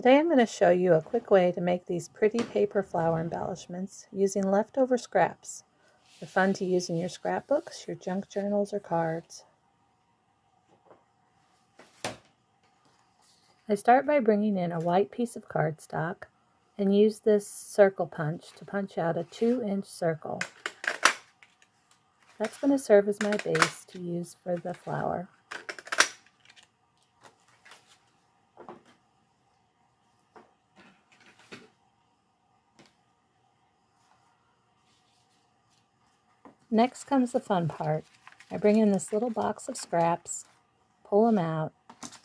Today I'm going to show you a quick way to make these pretty paper flower embellishments using leftover scraps. They're fun to use in your scrapbooks, your junk journals, or cards. I start by bringing in a white piece of cardstock and use this circle punch to punch out a 2-inch circle. That's going to serve as my base to use for the flower. Next comes the fun part. I bring in this little box of scraps, pull them out,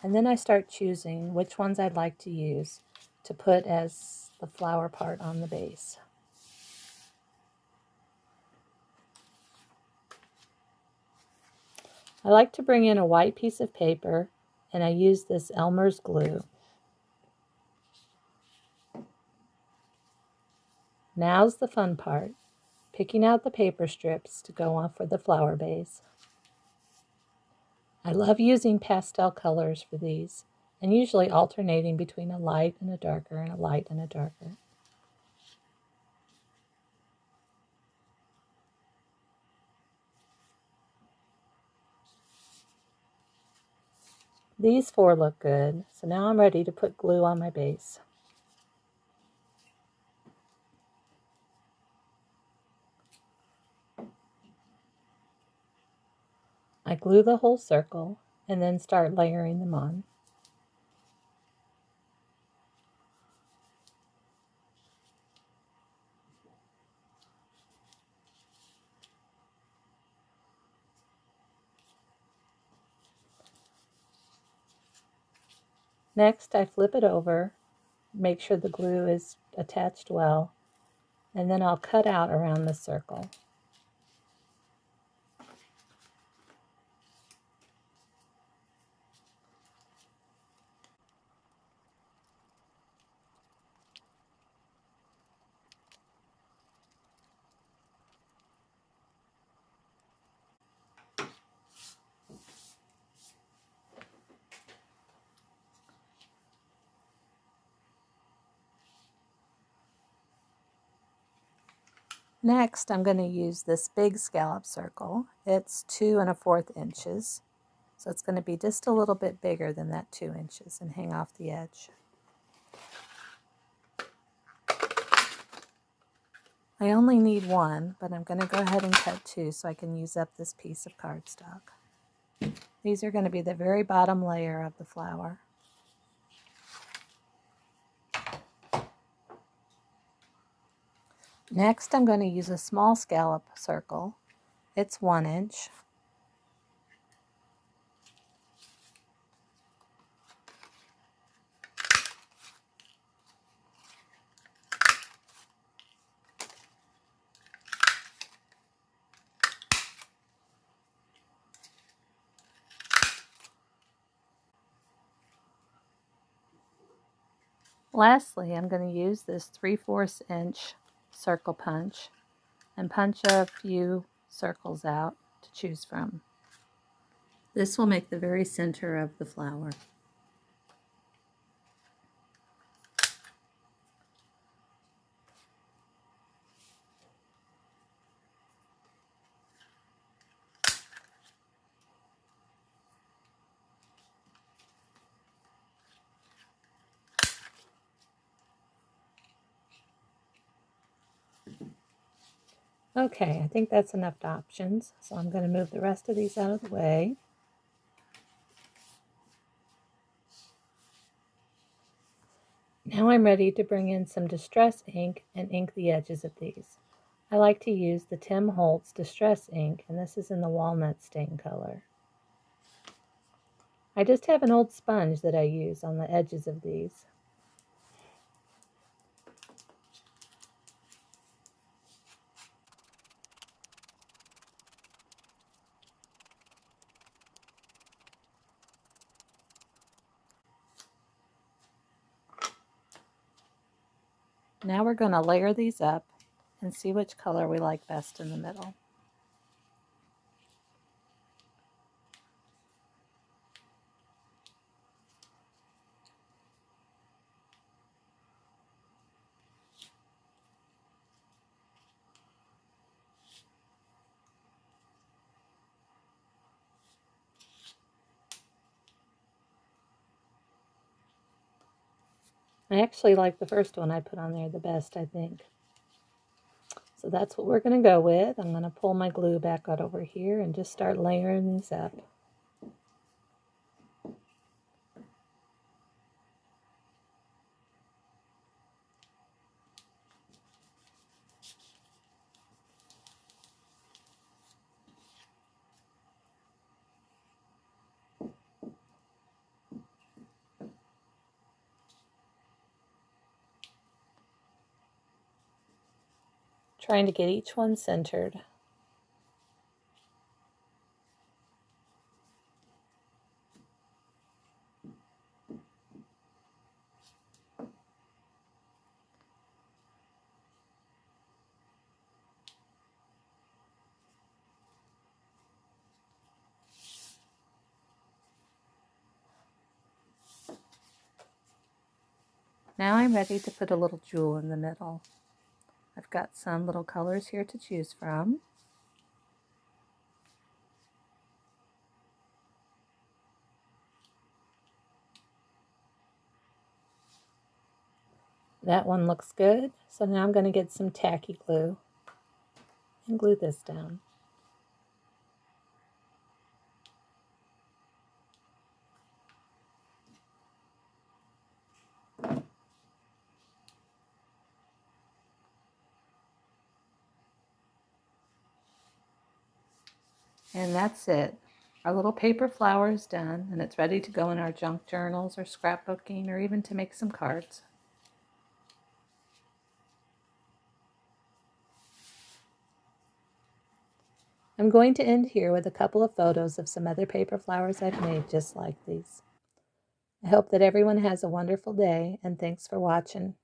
and then I start choosing which ones I'd like to use to put as the flower part on the base. I like to bring in a white piece of paper, and I use this Elmer's glue. Now's the fun part, picking out the paper strips to go on for the flower base. I love using pastel colors for these, and usually alternating between a light and a darker and a light and a darker. These 4 look good, so now I'm ready to put glue on my base. I glue the whole circle and then start layering them on. Next, I flip it over, make sure the glue is attached well, and then I'll cut out around the circle. Next, I'm going to use this big scallop circle. It's 2 1/4 inches, so it's going to be just a little bit bigger than that 2 inches and hang off the edge. I only need 1, but I'm going to go ahead and cut 2 so I can use up this piece of cardstock. These are going to be the very bottom layer of the flower. Next, I'm going to use a small scallop circle. It's 1 inch. Lastly, I'm going to use this 3/4 inch circle punch and punch a few circles out to choose from. This will make the very center of the flower. Okay, I think that's enough options, so I'm going to move the rest of these out of the way. Now I'm ready to bring in some Distress ink and ink the edges of these. I like to use the Tim Holtz Distress ink, and this is in the walnut stain color. I just have an old sponge that I use on the edges of these. Now we're going to layer these up and see which color we like best in the middle. I actually like the first one I put on there the best, I think. So that's what we're going to go with. I'm going to pull my glue back out over here and just start layering these up. Trying to get each one centered. Now I'm ready to put a little jewel in the middle. I've got some little colors here to choose from. That one looks good, so now I'm going to get some tacky glue and glue this down. And that's it. Our little paper flower is done, and it's ready to go in our junk journals or scrapbooking or even to make some cards. I'm going to end here with a couple of photos of some other paper flowers I've made just like these. I hope that everyone has a wonderful day, and thanks for watching.